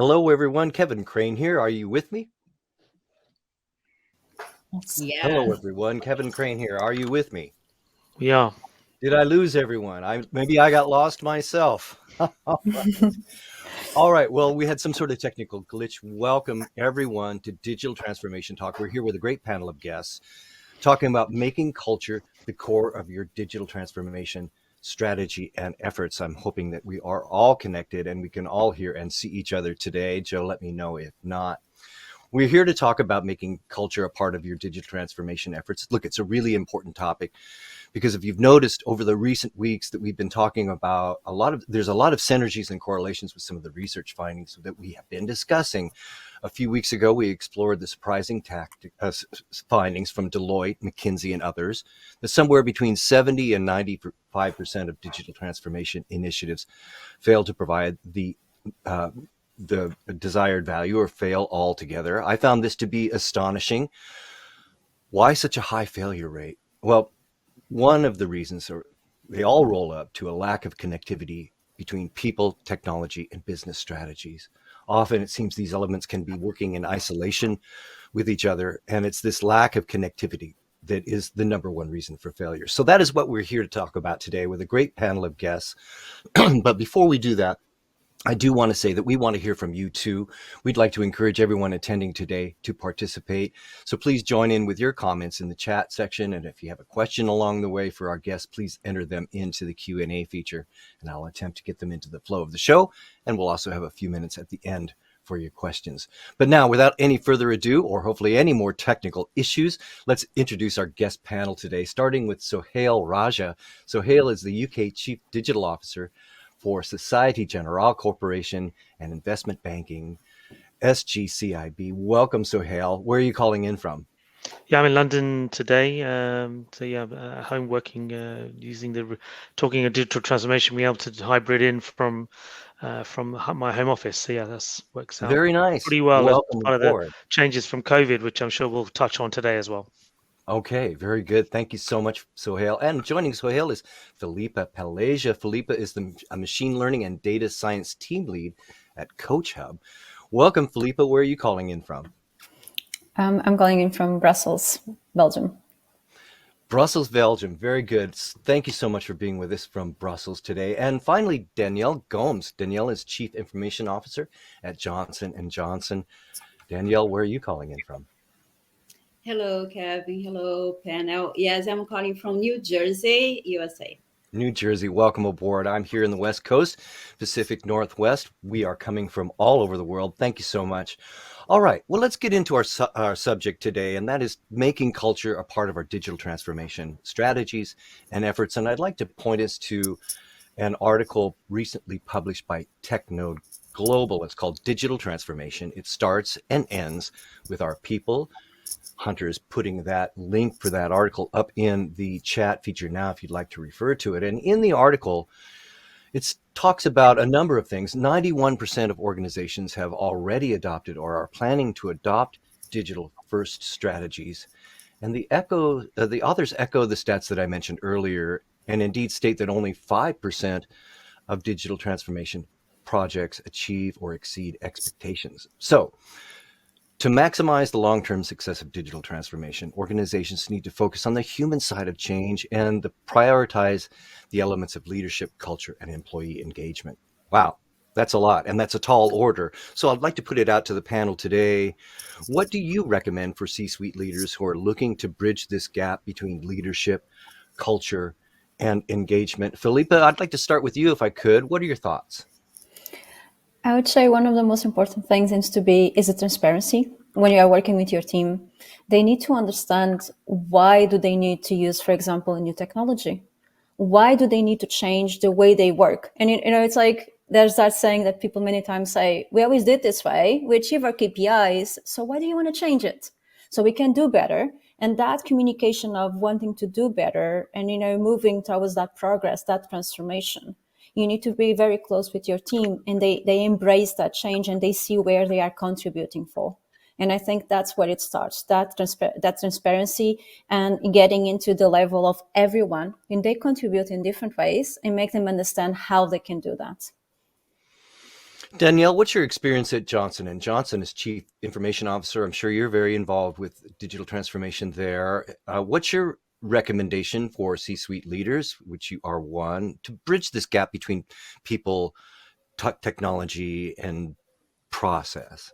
Hello, everyone. Kevin Crane here. Are you with me? Hello, Yes. everyone. Kevin Crane here. Are you with me? Yeah. Did I lose everyone? Maybe I got lost myself. All right. Well, we had some sort of technical glitch. Welcome, everyone, to Digital Transformation Talk. We're here with a great panel of guests talking about making culture the core of your digital transformation strategy and efforts. I'm hoping that we are all connected and we can all hear and see each other today. Joe, let me know if not. We're here to talk about making culture a part of your digital transformation efforts. Look, it's a really important topic because if you've noticed over the recent weeks that we've been talking about there's a lot of synergies and correlations with some of the research findings that we have been discussing. A few weeks ago, we explored the surprising findings from Deloitte, McKinsey, and others that somewhere between 70 and 95% of digital transformation initiatives fail to provide the desired value or fail altogether. I found this to be astonishing. Why such a high failure rate? Well, one of the reasons they all roll up to a lack of connectivity between people, technology, and business strategies. Often it seems these elements can be working in isolation with each other, and it's this lack of connectivity that is the number one reason for failure. So that is what we're here to talk about today with a great panel of guests. But before we do that, I do want to say that we want to hear from you too. We'd like to encourage everyone attending today to participate. So please join in with your comments in the chat section. And if you have a question along the way for our guests, please enter them into the Q&A feature, and I'll attempt to get them into the flow of the show. And we'll also have a few minutes at the end for your questions. But now, without any further ado, or hopefully any more technical issues, let's introduce our guest panel today, starting with Sohail Raja. Sohail is the UK Chief Digital Officer for Societe Generale Corporation and Investment Banking, SGCIB. Welcome, Sohail. Where are you calling in from? Yeah, I'm in London today. At home working, talking a digital transformation, being able to hybrid in from my home office. So yeah, that works out Very nice. pretty well as Welcome part of the aboard. changes from COVID, which I'm sure we'll touch on today as well. Okay, very good. Thank you so much, Sohail. And joining Sohail is Felipa Pelasia. Felipa is a machine learning and data science team lead at Coach Hub. Welcome, Felipa. Where are you calling in from? I'm calling in from Brussels, Belgium. Brussels, Belgium. Very good. Thank you so much for being with us from Brussels today. And finally, Danielle Gomes. Danielle is Chief Information Officer at Johnson & Johnson. Danielle, where are you calling in from? Hello, Kevin. Hello, panel. Yes, I'm calling from New Jersey, USA. New Jersey, welcome aboard. I'm here in the West Coast, Pacific Northwest. We are coming from all over the world. Thank you so much. All right, well, let's get into our subject today, and that is making culture a part of our digital transformation strategies and efforts. And I'd like to point us to an article recently published by TechNode Global. It's called Digital Transformation. It starts and ends with our people. Hunter is putting that link for that article up in the chat feature now if you'd like to refer to it. And in the article, it talks about a number of things. 91% of organizations have already adopted or are planning to adopt digital first strategies. And the authors echo the stats that I mentioned earlier, and indeed state that only 5% of digital transformation projects achieve or exceed expectations. So, to maximize the long-term success of digital transformation, organizations need to focus on the human side of change and to prioritize the elements of leadership, culture, and employee engagement. Wow, that's a lot, and that's a tall order. So I'd like to put it out to the panel today. What do you recommend for C-suite leaders who are looking to bridge this gap between leadership, culture, and engagement? Felipa, I'd like to start with you if I could. What are your thoughts? I would say one of the most important things is the transparency. When you are working with your team, they need to understand why do they need to use, for example, a new technology. Why do they need to change the way they work? And it's like there's that saying that people many times say, we always did this way, we achieve our KPIs, so why do you want to change it? So we can do better. And that communication of wanting to do better and moving towards that progress, that transformation, you need to be very close with your team, and they embrace that change and they see where they are contributing for. And I think that's where it starts, that transparency and getting into the level of everyone, and they contribute in different ways and make them understand how they can do that. Danielle, what's your experience at Johnson and Johnson as Chief Information Officer? I'm sure you're very involved with digital transformation there. What's your recommendation for C-suite leaders, which you are one, to bridge this gap between people, technology, and process?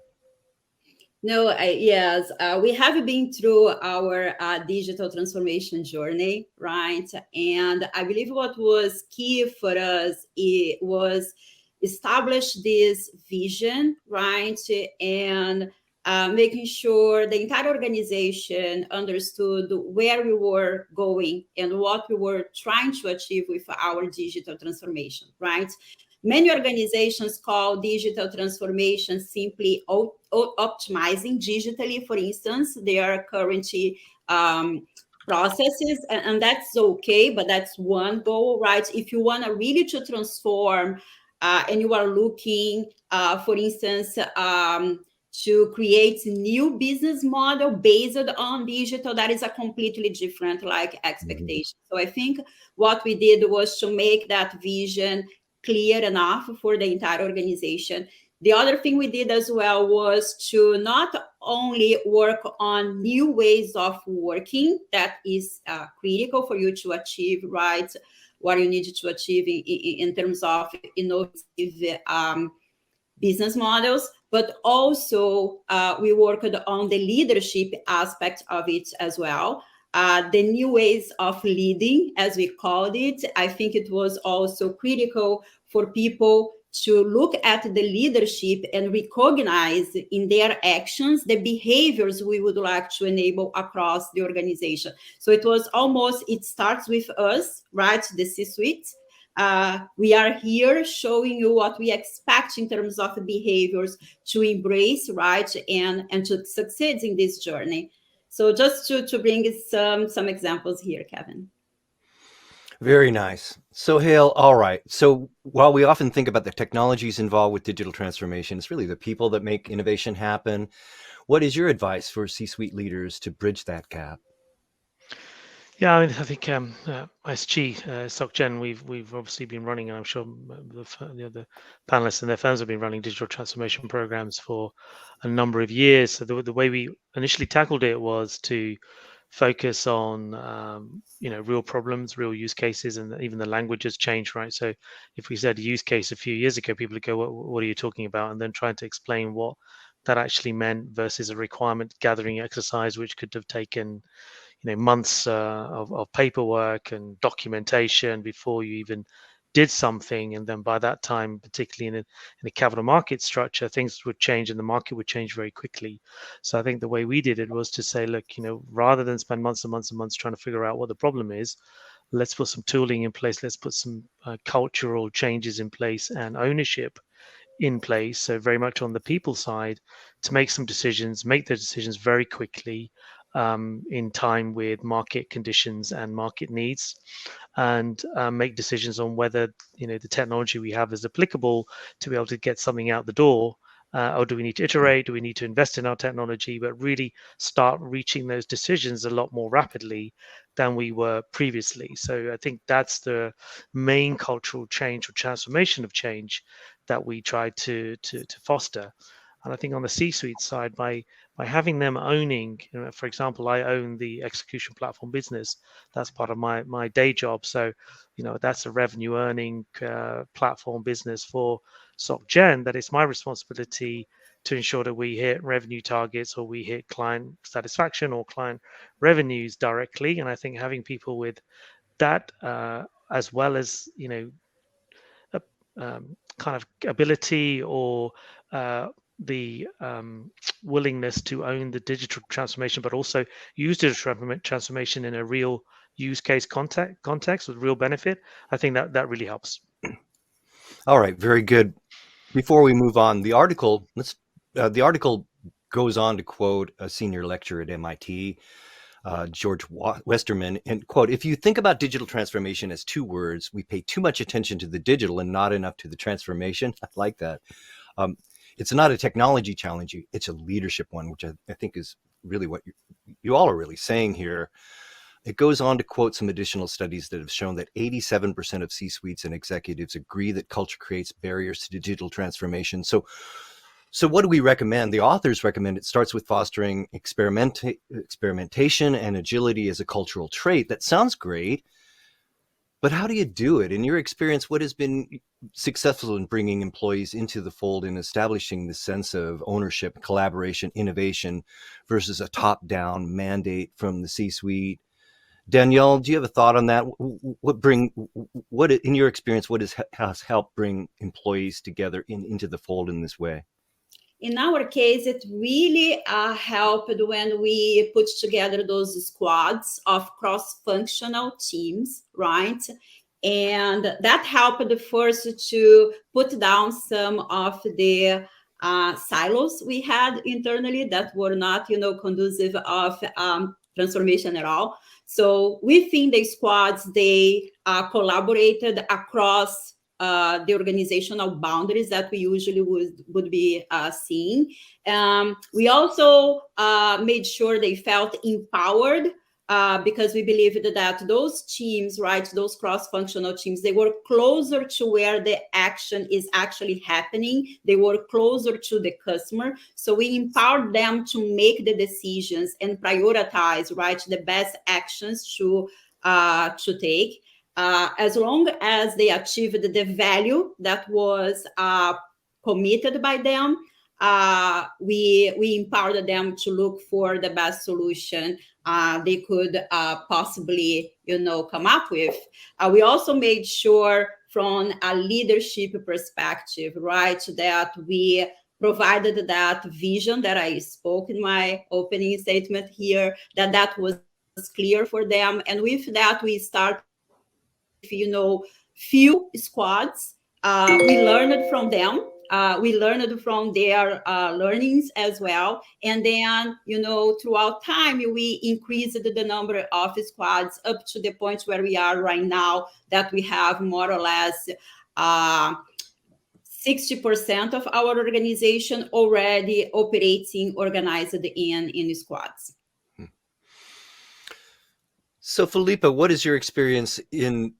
No, yes, we have been through our digital transformation journey, right? And I believe what was key for us it was establish this vision, right? And making sure the entire organization understood where we were going and what we were trying to achieve with our digital transformation, right? Many organizations call digital transformation simply optimizing digitally, for instance, their current processes, and that's okay, but that's one goal, right? If you want to really to transform and you are looking, for instance, to create new business model based on digital, that is a completely different like expectation. So I think what we did was to make that vision clear enough for the entire organization. The other thing we did as well was to not only work on new ways of working, that is critical for you to achieve, right, what you need to achieve in terms of innovative business models, but also we worked on the leadership aspect of it as well. The new ways of leading, as we called it, I think it was also critical for people to look at the leadership and recognize in their actions the behaviors we would like to enable across the organization. So it was almost, it starts with us, right, the C-suite. We are here showing you what we expect in terms of behaviors to embrace, right, and to succeed in this journey. So just to bring some examples here, Kevin. Very nice. So, Hale, all right. So, while we often think about the technologies involved with digital transformation, it's really the people that make innovation happen. What is your advice for C-suite leaders to bridge that gap? Yeah, I mean, I think SG, SocGen, we've obviously been running, and I'm sure the other panelists and their firms have been running digital transformation programs for a number of years. So the way we initially tackled it was to focus on real problems, real use cases, and even the language has changed, right? So if we said use case a few years ago, people would go, what are you talking about? And then trying to explain what that actually meant versus a requirement gathering exercise, which could have taken months of paperwork and documentation before you even did something. And then by that time, particularly in a capital market structure, things would change and the market would change very quickly. So I think the way we did it was to say, look, rather than spend months and months and months trying to figure out what the problem is, let's put some tooling in place, let's put some cultural changes in place and ownership in place. So very much on the people side to make some decisions, make the decisions very quickly, in time with market conditions and market needs, and make decisions on whether the technology we have is applicable to be able to get something out the door, or do we need to iterate? Do we need to invest in our technology? But really start reaching those decisions a lot more rapidly than we were previously. So I think that's the main cultural change or transformation of change that we try to foster. And I think on the C-suite side, by having them owning, for example, I own the execution platform business. That's part of my day job. So, that's a revenue earning platform business for SocGen. That it's my responsibility to ensure that we hit revenue targets or we hit client satisfaction or client revenues directly. And I think having people with that, as well as kind of ability or the willingness to own the digital transformation, but also use digital transformation in a real use case context with real benefit. I think that really helps. All right, very good. Before we move on, the article goes on to quote a senior lecturer at MIT, George Westerman, and quote, "If you think about digital transformation as two words, we pay too much attention to the digital and not enough to the transformation." I like that. It's not a technology challenge, it's a leadership one, which I think is really what you all are really saying here. It goes on to quote some additional studies that have shown that 87% of C-suites and executives agree that culture creates barriers to digital transformation. So what do we recommend? The authors recommend it starts with fostering experimentation and agility as a cultural trait. That sounds great, but how do you do it? In your experience, what has been successful in bringing employees into the fold and establishing the sense of ownership, collaboration, innovation versus a top-down mandate from the C-suite? Danielle, do you have a thought on that? What in your experience, what has helped bring employees together into the fold in this way? In our case, it really helped when we put together those squads of cross-functional teams, right? And that helped first to put down some of the silos we had internally that were not, conducive of transformation at all. So within the squads, they collaborated across the organizational boundaries that we usually would be seeing. We also made sure they felt empowered because we believed that those teams, right, those cross-functional teams, they were closer to where the action is actually happening. They were closer to the customer. So we empowered them to make the decisions and prioritize, right, the best actions to take. As long as they achieved the value that was committed by them, we empowered them to look for the best solution they could possibly, come up with. We also made sure from a leadership perspective, right, that we provided that vision that I spoke in my opening statement here, that was clear for them. And with that, we start with, few squads. We learned from them. We learned from their learnings as well. And then, throughout time, we increased the number of squads up to the point where we are right now, that we have more or less 60% of our organization already operating organized in squads. So Felipe, what is your experience in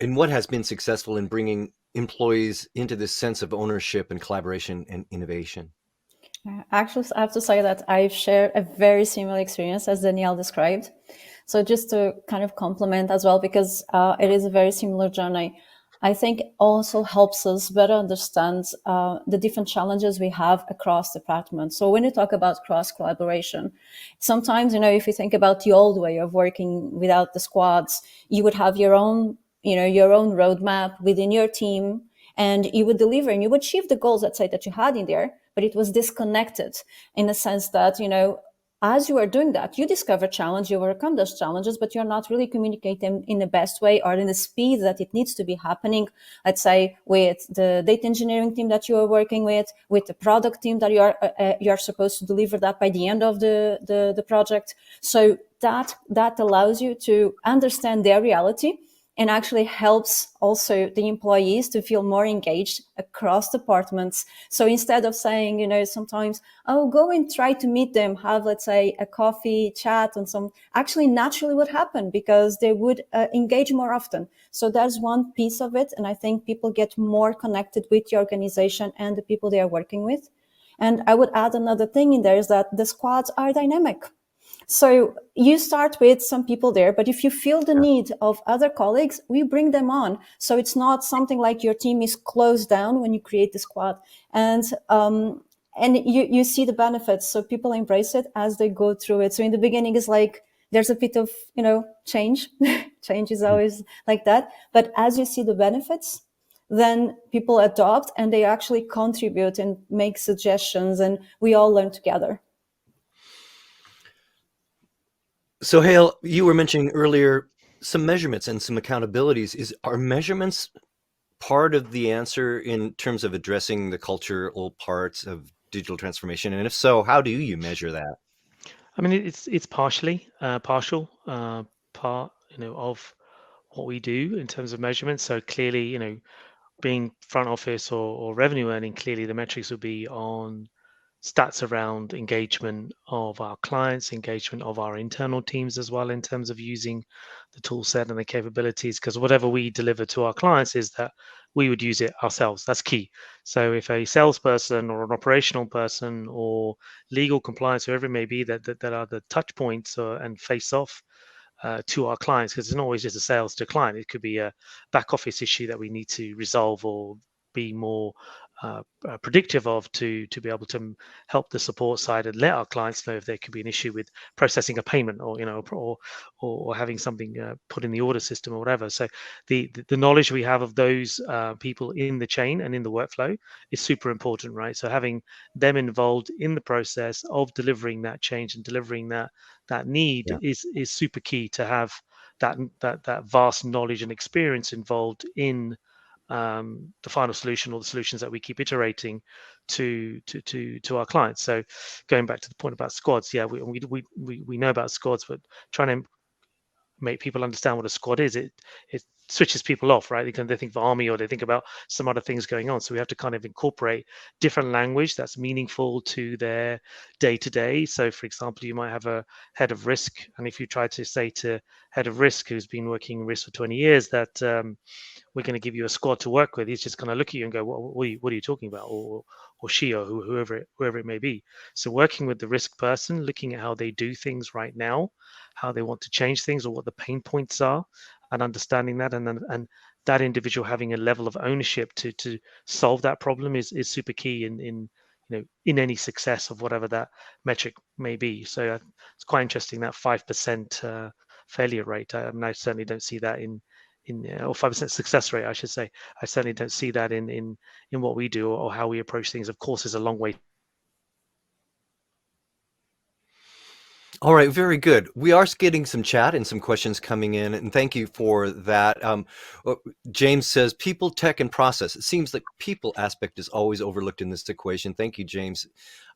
what has been successful in bringing employees into this sense of ownership and collaboration and innovation? Actually, I have to say that I've shared a very similar experience as Danielle described. So just to kind of complement as well, because it is a very similar journey, I think also helps us better understand the different challenges we have across departments. So when you talk about cross collaboration, sometimes, if you think about the old way of working without the squads, you would have your own roadmap within your team, and you would deliver and you would achieve the goals, let's say, that you had in there, but it was disconnected in the sense that, as you are doing that, you discover challenge, you overcome those challenges, but you're not really communicating in the best way or in the speed that it needs to be happening, let's say, with the data engineering team that you are working with the product team that you're supposed to deliver that by the end of the project. So that allows you to understand their reality, and actually helps also the employees to feel more engaged across departments. So instead of saying, sometimes, oh, go and try to meet them, have, let's say, a coffee chat and actually naturally would happen because they would engage more often. So that's one piece of it. And I think people get more connected with the organization and the people they are working with. And I would add another thing in there is that the squads are dynamic. So you start with some people there, but if you feel the need of other colleagues, we bring them on. So it's not something like your team is closed down when you create the squad. And you see the benefits. So people embrace it as they go through it. So in the beginning, it's like there's a bit of, change. Change is always like that. But as you see the benefits, then people adopt and they actually contribute and make suggestions, and we all learn together. So Hale, you were mentioning earlier some measurements and some accountabilities. Are measurements part of the answer in terms of addressing the cultural parts of digital transformation? And if so, how do you measure that? I mean, it's partially partial part, of what we do in terms of measurements. So clearly, being front office or revenue earning, clearly the metrics will be on stats around engagement of our clients, engagement of our internal teams as well, in terms of using the tool set and the capabilities, because whatever we deliver to our clients is that we would use it ourselves. That's key. So if a salesperson or an operational person or legal compliance, whoever it may be, that are the touch points and face off to our clients, because it's not always just a sales to client. It could be a back office issue that we need to resolve or be more predictive of, to be able to help the support side and let our clients know if there could be an issue with processing a payment, or or having something put in the order system or whatever. So the knowledge we have of those people in the chain and in the workflow is super important, right? So having them involved in the process of delivering that change and delivering that need Yeah. is super key, to have that vast knowledge and experience involved in the final solution, or the solutions that we keep iterating to our clients. So going back to the point about squads, yeah, we know about squads, but trying to make people understand what a squad is, it switches people off, right? They think of army, or they think about some other things going on. So we have to kind of incorporate different language that's meaningful to their day to day. So for example, you might have a head of risk, and if you try to say to head of risk who's been working in risk for 20 years that we're going to give you a squad to work with, he's just going to look at you and go, what are you talking about? Or she, or whoever it may be. So working with the risk person, looking at how they do things right now, how they want to change things, or what the pain points are, and understanding that, and that individual having a level of ownership to solve that problem is super key in any success of whatever that metric may be. So it's quite interesting, that 5% failure rate. I certainly don't see that in or 5% success rate, I should say. I certainly don't see that in what we do, or how we approach things. Of course, there's a long way. All right, very good. We are getting some chat and some questions coming in, and thank you for that. James says, people, tech, and process. It seems like people aspect is always overlooked in this equation. Thank you, James.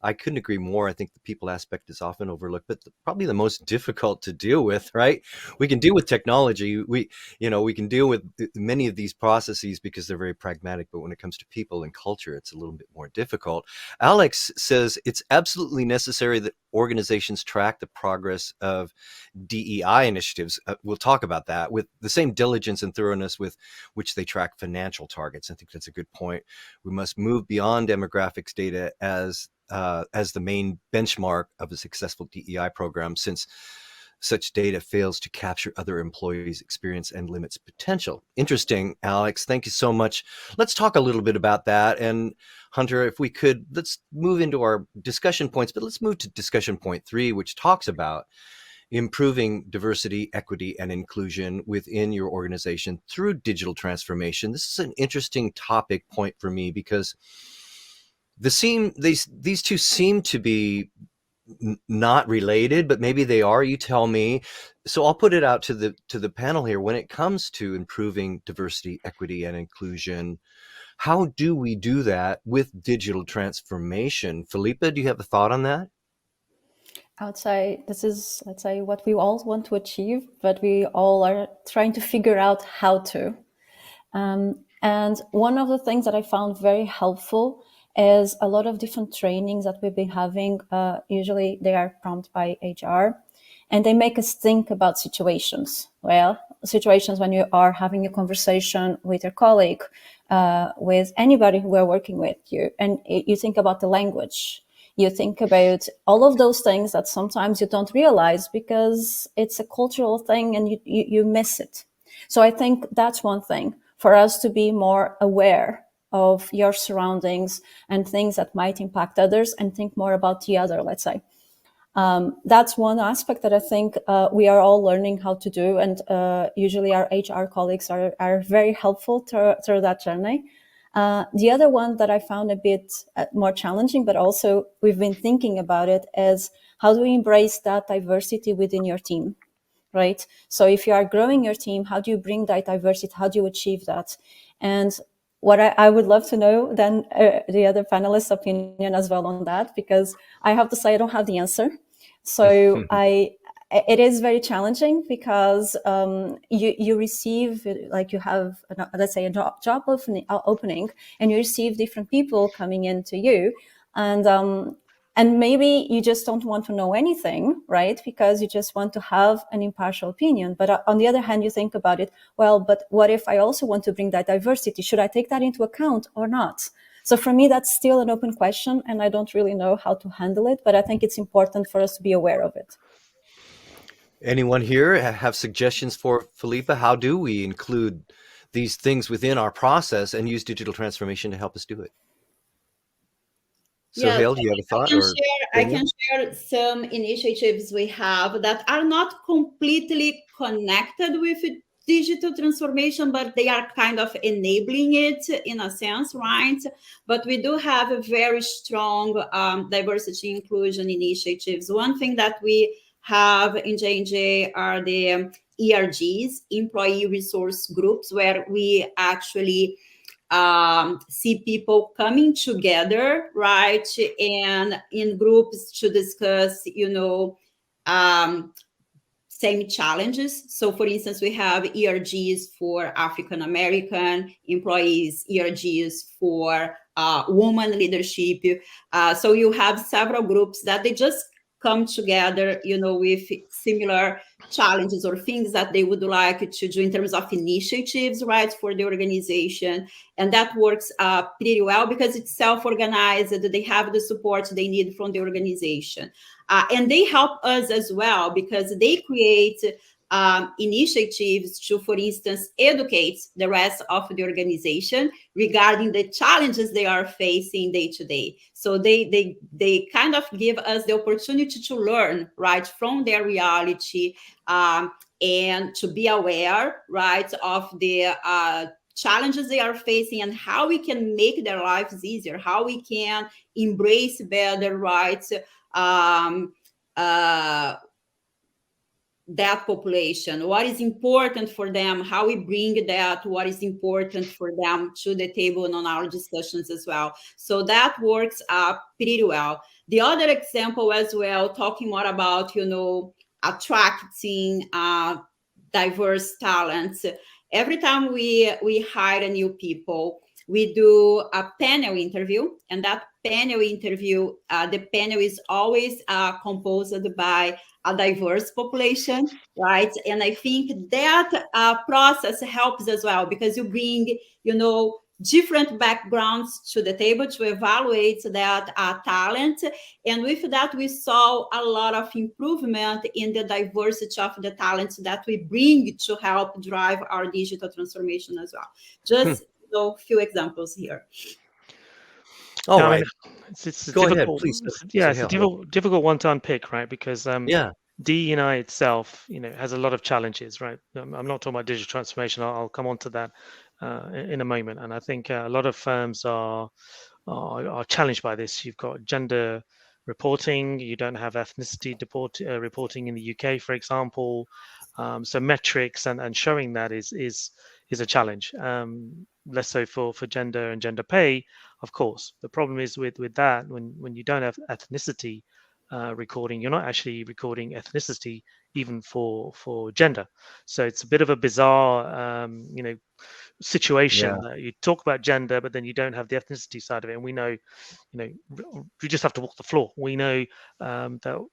I couldn't agree more. I think the people aspect is often overlooked, but probably the most difficult to deal with, right? We can deal with technology. We can deal with many of these processes because they're very pragmatic, but when it comes to people and culture, it's a little bit more difficult. Alex says it's absolutely necessary that organizations track the progress of DEI initiatives. We'll talk about that with the same diligence and thoroughness with which they track financial targets. I think that's a good point. We must move beyond demographics data as the main benchmark of a successful DEI program, since such data fails to capture other employees' experience and limits potential. Interesting, Alex. Thank you so much. Let's talk a little bit about that. And Hunter, if we could, let's move into our discussion points, but let's move to discussion point 3, which talks about improving diversity, equity, and inclusion within your organization through digital transformation. This is an interesting topic point for me, because these two seem to be not related, but maybe they are. You tell me. So I'll put it out to the panel here. When it comes to improving diversity, equity, and inclusion, how do we do that with digital transformation? Felipe, do you have a thought on that? I would say this is, let's say, what we all want to achieve, but we all are trying to figure out how to. And one of the things that I found very helpful is a lot of different trainings that we've been having. Usually they are prompted by HR, and they make us think about situations. Well, situations when you are having a conversation with your colleague, with anybody who are working with you, and you think about the language. You think about all of those things that sometimes you don't realize because it's a cultural thing and you miss it. So I think that's one thing, for us to be more aware of your surroundings and things that might impact others, and think more about the other, let's say. That's one aspect that I think we are all learning how to do. And usually our HR colleagues are very helpful through that journey. The other one that I found a bit more challenging, but also we've been thinking about it, is how do we embrace that diversity within your team, right? So if you are growing your team, how do you bring that diversity? How do you achieve that? And what I would love to know then the other panelists' opinion as well on that, because I have to say I don't have the answer. So it is very challenging, because you receive, like, you have, let's say, a job opening, and you receive different people coming into you, and And maybe you just don't want to know anything, right? Because you just want to have an impartial opinion. But on the other hand, you think about it, well, but what if I also want to bring that diversity? Should I take that into account or not? So for me, that's still an open question, and I don't really know how to handle it, but I think it's important for us to be aware of it. Anyone here have suggestions for Felipe? How do we include these things within our process and use digital transformation to help us do it? So, Yes, Hale, do you have a thought? I can share some initiatives we have that are not completely connected with digital transformation, but they are kind of enabling it in a sense, right? But we do have a very strong diversity inclusion initiatives. One thing that we have in J&J are the ERGs, employee resource groups, where we actually see people coming together, right, and in groups to discuss, same challenges. So, for instance, we have ERGs for African American employees, ERGs for woman leadership. So you have several groups that they just come together, with similar challenges or things that they would like to do in terms of initiatives, right, for the organization. And that works pretty well because it's self-organized. They have the support they need from the organization. And they help us as well because they create initiatives to, for instance, educate the rest of the organization regarding the challenges they are facing day to day. So they kind of give us the opportunity to learn, right, from their reality and to be aware, right, of the challenges they are facing and how we can make their lives easier, how we can embrace better, right, that population, what is important for them, how we bring that, what is important for them to the table and on our discussions as well. So that works pretty well. The other example as well, talking more about, attracting diverse talents. Every time we hire new people, we do a panel interview, and that panel interview, the panel is always composed by a diverse population, right? And I think that process helps as well because you bring, different backgrounds to the table to evaluate that talent. And with that, we saw a lot of improvement in the diversity of the talents that we bring to help drive our digital transformation as well. Just a few examples here. All right. It's a Go difficult, ahead, please. it's a difficult one to unpick, right? Because DE&I itself, has a lot of challenges, right? I'm not talking about digital transformation. I'll come on to that in a moment. And I think a lot of firms are challenged by this. You've got gender reporting. You don't have ethnicity reporting in the UK, for example. So metrics and showing that is a challenge. Less so for gender and gender pay, of course. The problem is with that when you don't have ethnicity recording, you're not actually recording ethnicity even for gender. So it's a bit of a bizarre situation that you talk about gender, but then you don't have the ethnicity side of it. And we know, we just have to walk the floor. We know that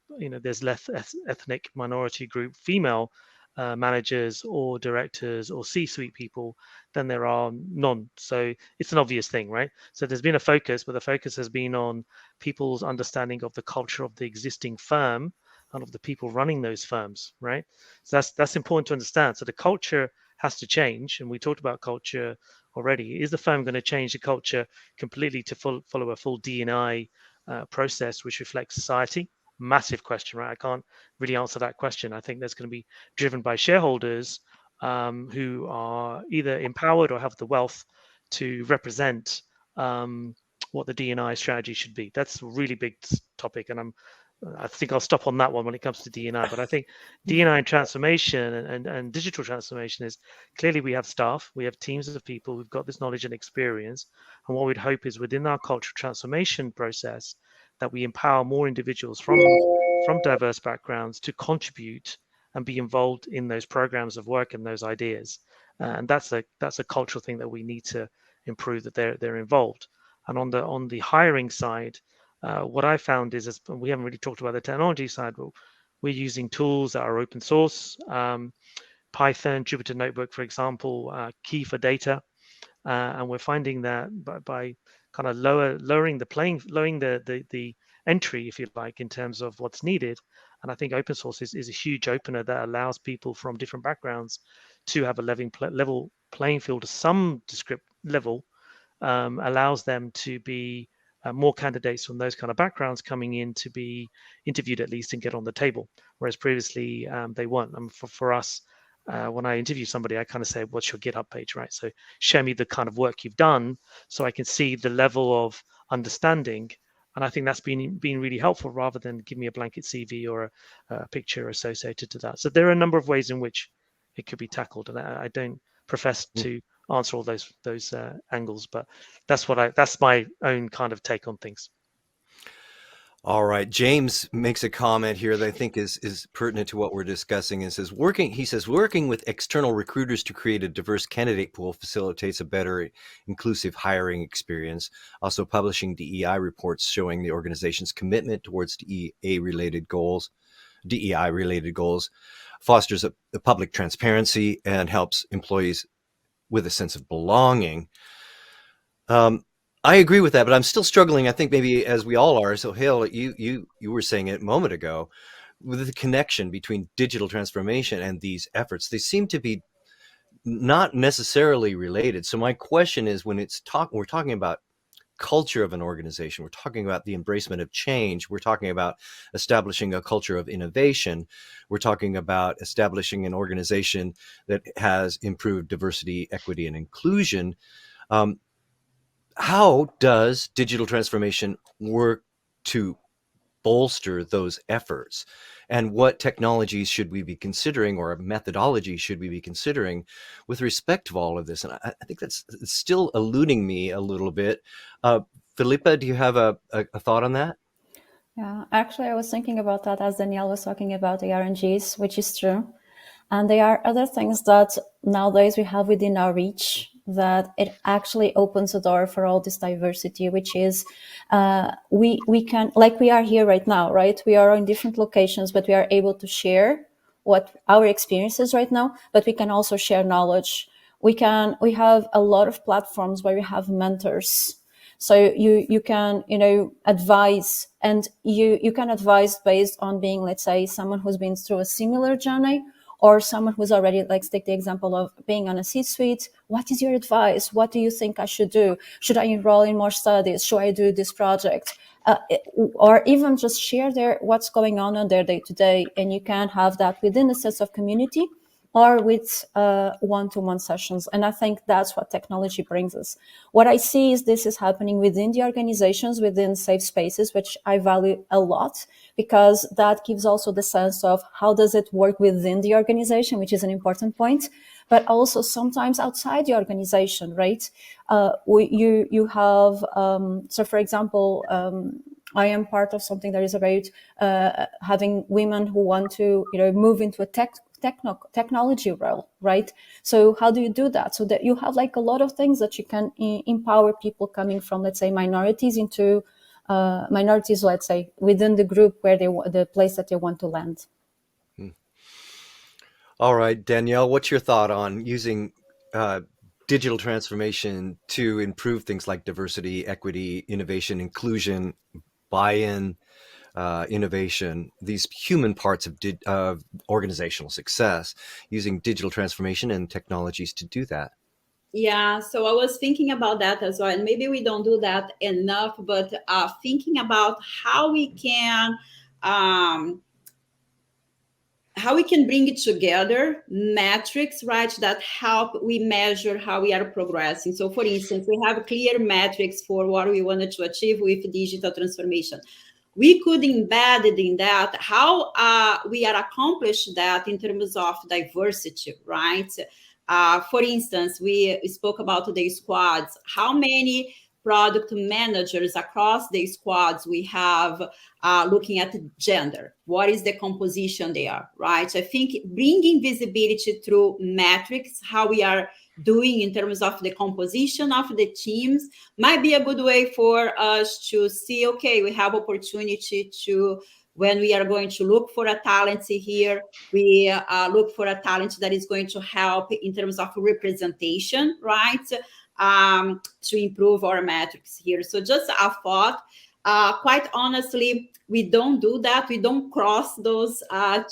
there's less ethnic minority group female managers or directors or C-suite people than there are none. So it's an obvious thing, right? So there's been a focus, but the focus has been on people's understanding of the culture of the existing firm and of the people running those firms, right? So that's important to understand. So the culture has to change, and we talked about culture already. Is the firm going to change the culture completely to follow a full D&I process which reflects society? Massive question, right? I can't really answer that question. I think that's going to be driven by shareholders who are either empowered or have the wealth to represent what the D&I strategy should be. That's a really big topic, and I think I'll stop on that one when it comes to D&I. But I think D&I transformation and digital transformation is clearly we have staff, we have teams of people who've got this knowledge and experience. And what we'd hope is within our cultural transformation process that we empower more individuals from diverse backgrounds to contribute and be involved in those programs of work and those ideas. And that's a cultural thing that we need to improve, that they're involved. And on the hiring side, what I found is, as we haven't really talked about the technology side, but we're using tools that are open source. Python, Jupyter Notebook, for example, key for data, and we're finding that by kind of lowering the entry, if you like, in terms of what's needed. And I think open source is a huge opener that allows people from different backgrounds to have a level playing field to some descript level, allows them to be more candidates from those kind of backgrounds coming in to be interviewed at least and get on the table, whereas previously they weren't. And for us, when I interview somebody, I kind of say, what's your GitHub page, right? So show me the kind of work you've done so I can see the level of understanding. And I think that's been really helpful rather than give me a blanket CV or a picture associated to that. So there are a number of ways in which it could be tackled. And I don't profess to answer all those angles, but that's my own kind of take on things. All right. James makes a comment here that I think is pertinent to what we're discussing, and says working with external recruiters to create a diverse candidate pool facilitates a better inclusive hiring experience. Also, publishing DEI reports showing the organization's commitment towards DEI related goals fosters a public transparency and helps employees with a sense of belonging. I agree with that, but I'm still struggling. I think maybe as we all are. So, Hale, you were saying it a moment ago, with the connection between digital transformation and these efforts. They seem to be not necessarily related. So, my question is, when we're talking about culture of an organization, we're talking about the embracement of change, we're talking about establishing a culture of innovation, we're talking about establishing an organization that has improved diversity, equity, and inclusion. How does digital transformation work to bolster those efforts? And what technologies should we be considering, or methodology should we be considering with respect to all of this? And I think it's still eluding me a little bit. Philippa, do you have a thought on that? Yeah, actually, I was thinking about that as Danielle was talking about the RNGs, which is true. And there are other things that nowadays we have within our reach that it actually opens the door for all this diversity, which is we can, like we are here right now, right? We are in different locations, but we are able to share what our experiences right now, but we can also share knowledge. We have a lot of platforms where we have mentors. So you can, advise, and you can advise based on being, let's say, someone who's been through a similar journey, or someone who's already, let's take the example of being on a C-suite. What is your advice? What do you think I should do? Should I enroll in more studies? Should I do this project? Or even just share what's going on their day-to-day. And you can have that within a sense of community or with one-to-one sessions. And I think that's what technology brings us. What I see is this is happening within the organizations, within safe spaces, which I value a lot, because that gives also the sense of how does it work within the organization, which is an important point, but also sometimes outside the organization, right? You have, so for example, I am part of something that is about having women who want to, move into a technology role, right? So how do you do that? So that you have like a lot of things that you can empower people coming from, let's say, minorities into minorities, let's say, within the group where the place that they want to land. All right, Danielle, what's your thought on using digital transformation to improve things like diversity, equity, innovation, inclusion, buy-in, innovation, these human parts of organizational success, using digital transformation and technologies to do that? Yeah, so I was thinking about that as well. And maybe we don't do that enough, but thinking about how we can bring it together, metrics, right, that help we measure how we are progressing. So for instance, we have clear metrics for what we wanted to achieve with digital transformation. We could embed it in that, how we are accomplish that in terms of diversity, right? For instance, we spoke about the squads. How many product managers across the squads, we have looking at gender. What is the composition there, right? I think bringing visibility through metrics, how we are doing in terms of the composition of the teams, might be a good way for us to see, okay, we have opportunity to, when we are going to look for a talent here, we look for a talent that is going to help in terms of representation, right? To improve our metrics here. So just a thought. Quite honestly, we don't do that. We don't cross those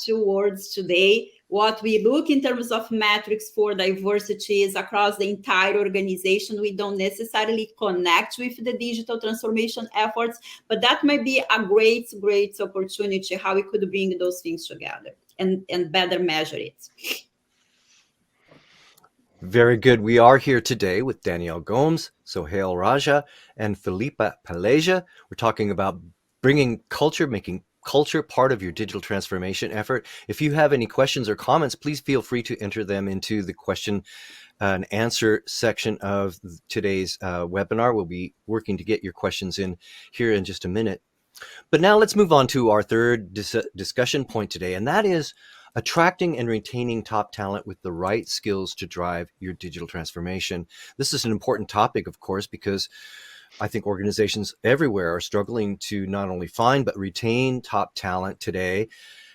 two words today. What we look in terms of metrics for diversity is across the entire organization. We don't necessarily connect with the digital transformation efforts, but that might be a great opportunity how we could bring those things together and better measure it. Very good. We are here today with Danielle Gomes, Sohail Raja, and Filipa Paleja. We're talking about bringing culture, making culture part of your digital transformation effort. If you have any questions or comments, please feel free to enter them into the question and answer section of today's webinar. We'll be working to get your questions in here in just a minute. But now let's move on to our third discussion point today, and that is attracting and retaining top talent with the right skills to drive your digital transformation. This is an important topic, of course, because I think organizations everywhere are struggling to not only find but retain top talent today,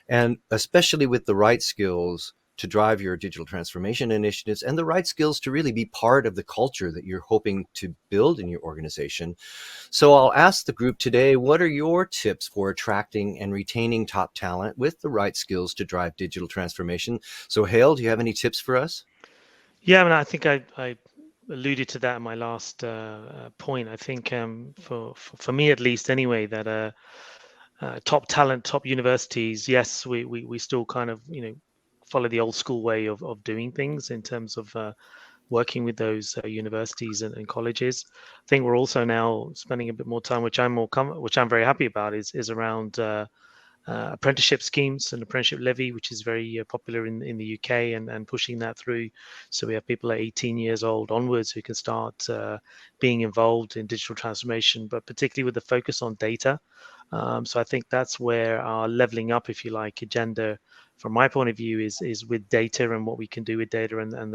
and especially with the right skills to drive your digital transformation initiatives and the right skills to really be part of the culture that you're hoping to build in your organization. So I'll ask the group today, what are your tips for attracting and retaining top talent with the right skills to drive digital transformation? So Hale, do you have any tips for us? Yeah, I mean, I think I alluded to that in my last point. I think for me at least anyway, that top talent, top universities, yes, we still kind of, follow the old school way of doing things in terms of working with those universities and colleges. I think we're also now spending a bit more time, which I'm very happy about, is around apprenticeship schemes and apprenticeship levy, which is very popular in the UK, and pushing that through. So we have people at 18 years old onwards who can start being involved in digital transformation, but particularly with the focus on data. So I think that's where our leveling up, if you like, agenda, from my point of view, is with data and what we can do with data, and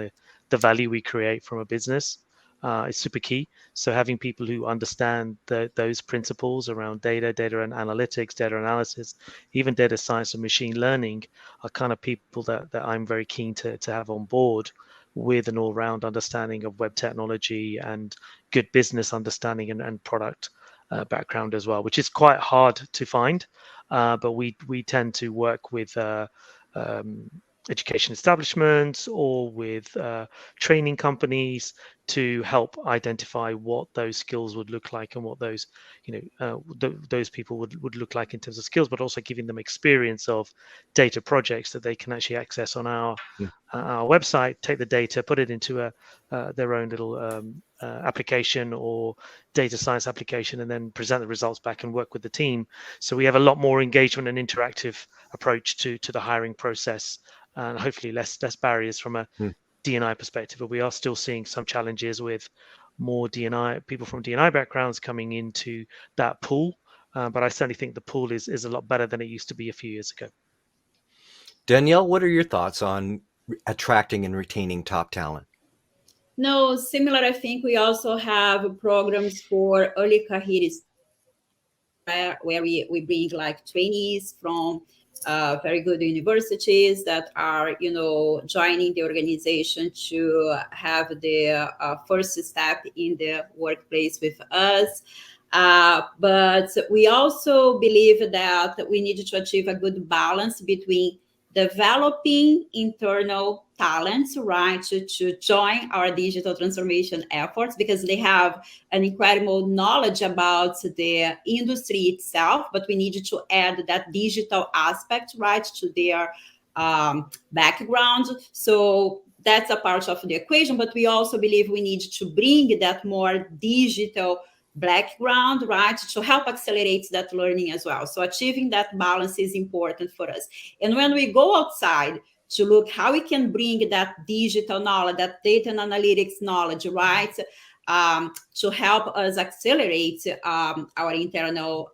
the value we create from a business is super key. So having people who understand those principles around data and analytics, data analysis, even data science and machine learning are kind of people that I'm very keen to have on board, with an all-round understanding of web technology and good business understanding and product background as well, which is quite hard to find. But we tend to work with education establishments or with training companies to help identify what those skills would look like, and what those those people would look like in terms of skills, but also giving them experience of data projects that they can actually access on our website, take the data, put it into their own little application or data science application, and then present the results back and work with the team. So we have a lot more engagement and interactive approach to the hiring process, and hopefully less barriers from a D&I perspective. But we are still seeing some challenges with more D&I people from D&I backgrounds coming into that pool. But I certainly think the pool is a lot better than it used to be a few years ago. Danielle, what are your thoughts on attracting and retaining top talent? No, similar. I think we also have programs for early careers where we bring like trainees from very good universities that are, joining the organization to have the first step in the workplace with us. But we also believe that we need to achieve a good balance between developing internal talents, right, to join our digital transformation efforts, because they have an incredible knowledge about the industry itself, but we need to add that digital aspect, right, to their background. So that's a part of the equation, but we also believe we need to bring that more digital background, right, to help accelerate that learning as well. So achieving that balance is important for us. And when we go outside to look how we can bring that digital knowledge, that data and analytics knowledge, right, to help us accelerate our internal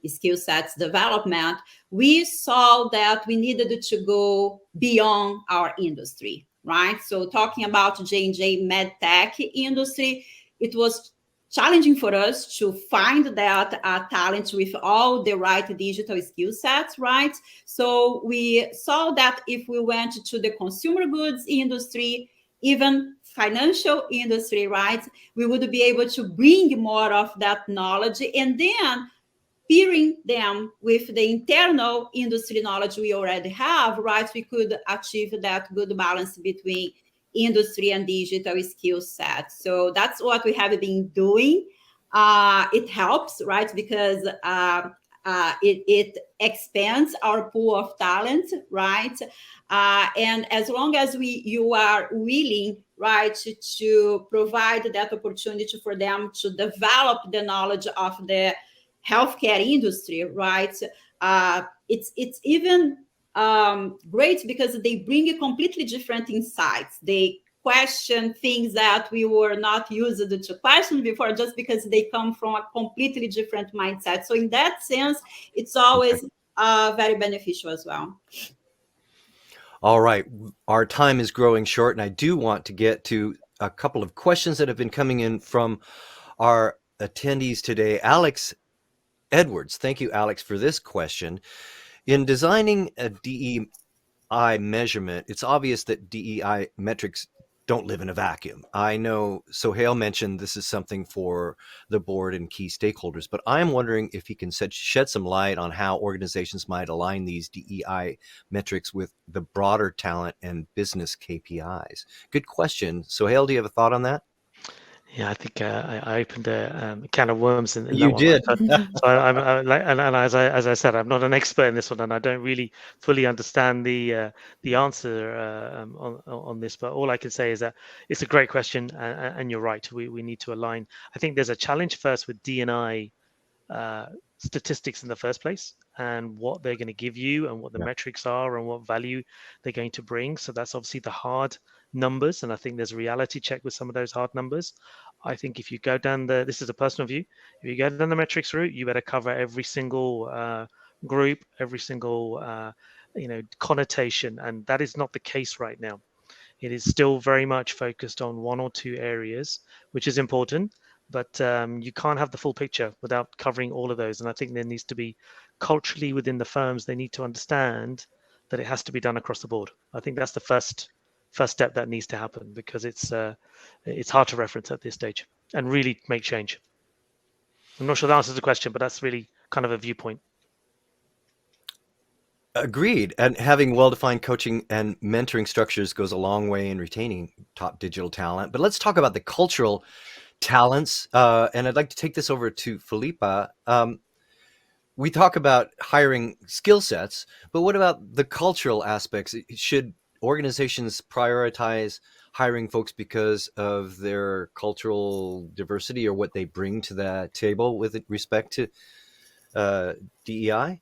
skill sets development, we saw that we needed to go beyond our industry, right? So talking about J&J MedTech industry, it was challenging for us to find that talent with all the right digital skill sets, right? So we saw that if we went to the consumer goods industry, even financial industry, right, we would be able to bring more of that knowledge, and then pairing them with the internal industry knowledge we already have, right, we could achieve that good balance between industry and digital skill set. So that's what we have been doing. It helps, right, because it expands our pool of talent, right? And as long as you are willing, right, to provide that opportunity for them to develop the knowledge of the healthcare industry, right? It's even great because they bring a completely different insights. They question things that we were not used to question before, just because they come from a completely different mindset. So in that sense, it's always very beneficial as well. All right. Our time is growing short, and I do want to get to a couple of questions that have been coming in from our attendees today. Alex Edwards, thank you, Alex, for this question. In designing a DEI measurement, it's obvious that DEI metrics don't live in a vacuum. I know Sohail mentioned this is something for the board and key stakeholders, but I'm wondering if he can shed some light on how organizations might align these DEI metrics with the broader talent and business KPIs. Good question. Sohail, do you have a thought on that? Yeah, I think I opened a can of worms in that You one. did. So and as I said, I'm not an expert in this one, and I don't really fully understand the answer on this. But all I can say is that it's a great question, and you're right. We need to align. I think there's a challenge first with D&I statistics in the first place, and what they're going to give you, and what the metrics are, and what value they're going to bring. So that's obviously the hard numbers, and I think there's a reality check with some of those hard numbers. I think if you go down this is a personal view, if you go down the metrics route, you better cover every single group, every single connotation, and that is not the case right now. It is still very much focused on one or two areas, which is important, but you can't have the full picture without covering all of those. And I think there needs to be culturally within the firms, they need to understand that it has to be done across the board. I think that's the first step that needs to happen, because it's hard to reference at this stage and really make change. I'm not sure that answers the question, but that's really kind of a viewpoint. Agreed. And having well-defined coaching and mentoring structures goes a long way in retaining top digital talent. But let's talk about the cultural talents. And I'd like to take this over to Felipa. We talk about hiring skill sets, but what about the cultural aspects? Should organizations prioritize hiring folks because of their cultural diversity or what they bring to the table with respect to DEI?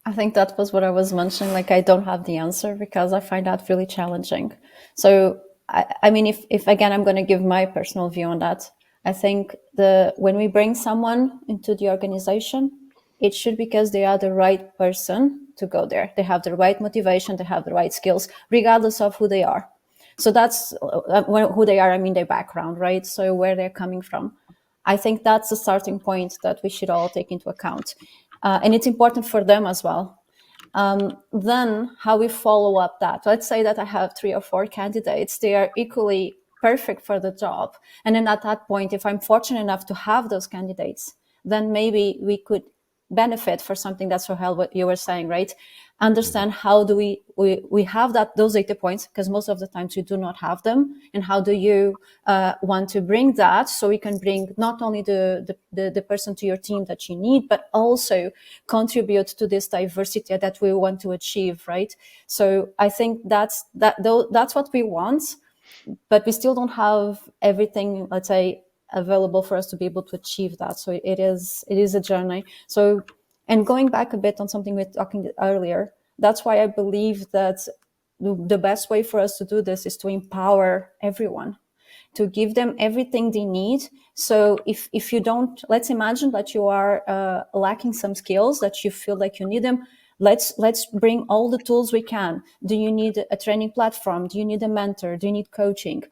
I think that was what I was mentioning. Like, I don't have the answer because I find that really challenging. So, I mean, if again, I'm going to give my personal view on that. I think when we bring someone into the organization, it should be because they are the right person to go there. They have the right motivation, they have the right skills, regardless of who they are. So that's who they are. I mean, their background, right? So where they're coming from. I think that's the starting point that we should all take into account. And it's important for them as well. Then how we follow up that. Let's say that I have 3 or 4 candidates. They are equally perfect for the job. And then at that point, if I'm fortunate enough to have those candidates, then maybe we could benefit for something that's Sohail, what you were saying, right? Understand how do we have those data points, because most of the times we do not have them, and how do you want to bring that so we can bring not only the person to your team that you need, but also contribute to this diversity that we want to achieve, right? So I think that's what we want, but we still don't have everything, let's say, available for us to be able to achieve that. So it is a journey. So, and going back a bit on something we were talking earlier, that's why I believe that the best way for us to do this is to empower everyone. to give them everything they need. So if you don't, let's imagine that you are lacking some skills that you feel like you need them. Let's bring all the tools we can. Do you need a training platform? Do you need a mentor? Do you need coaching?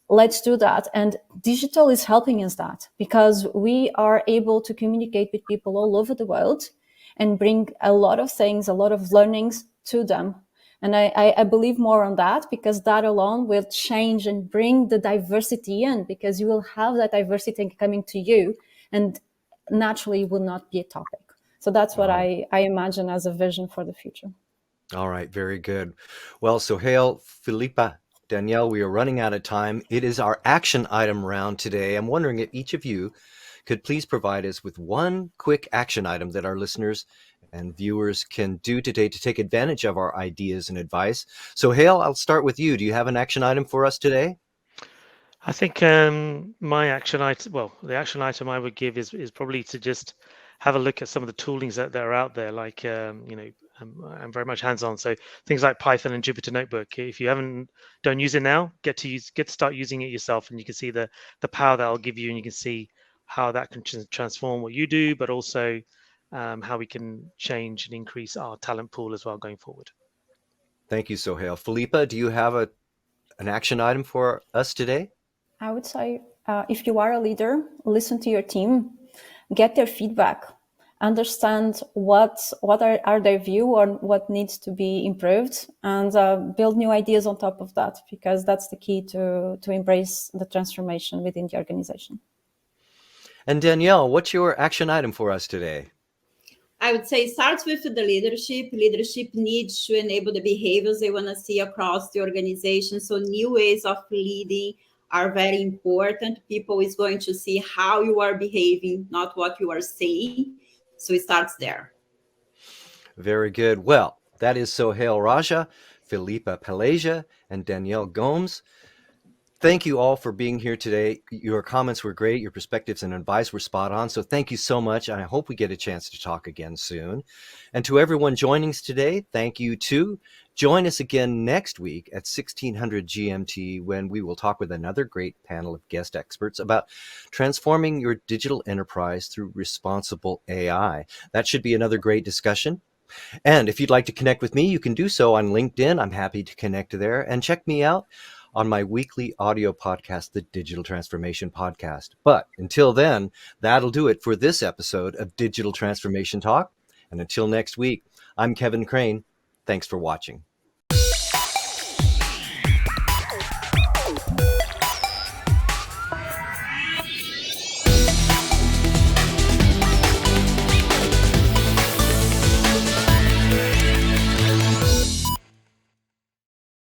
Let's do that. And digital is helping us that, because we are able to communicate with people all over the world and bring a lot of things, a lot of learnings to them. And I believe more on that, because that alone will change and bring the diversity in, because you will have that diversity coming to you, and naturally it will not be a topic. So that's what I imagine as a vision for the future. All right, very good. Well, Sohail, Filipa, Danielle, we are running out of time. It is our action item round today. I'm wondering if each of you could please provide us with one quick action item that our listeners and viewers can do today to take advantage of our ideas and advice. Sohail, I'll start with you. Do you have an action item for us today? I think my action item, well, the action item I would give is probably to just have a look at some of the toolings that are out there. Like, I'm very much hands-on, so things like Python and Jupyter Notebook. If you don't use it now, get to start using it yourself, and you can see the power that will give you, and you can see how that can transform what you do, but also how we can change and increase our talent pool as well going forward. Thank you, Sohail. Filipa, do you have an action item for us today? I would say, if you are a leader, listen to your team, get their feedback, understand what are their view on what needs to be improved, and build new ideas on top of that, because that's the key to embrace the transformation within the organization. And Danielle, what's your action item for us today? I would say it starts with the leadership. Leadership needs to enable the behaviors they want to see across the organization. So new ways of leading are very important. People is going to see how you are behaving, not what you are saying. So it starts there. Very good. Well, that is Sohail Raja, Filipa Pelasia, and Danielle Gomes. Thank you all for being here today. Your comments were great. Your perspectives and advice were spot on. So thank you so much. And I hope we get a chance to talk again soon. And to everyone joining us today, thank you too. Join us again next week at 1600 GMT, when we will talk with another great panel of guest experts about transforming your digital enterprise through responsible AI. That should be another great discussion. And if you'd like to connect with me, you can do so on LinkedIn. I'm happy to connect there. And check me out on my weekly audio podcast, the Digital Transformation Podcast. But until then, that'll do it for this episode of Digital Transformation Talk. And until next week, I'm Kevin Crane. Thanks for watching.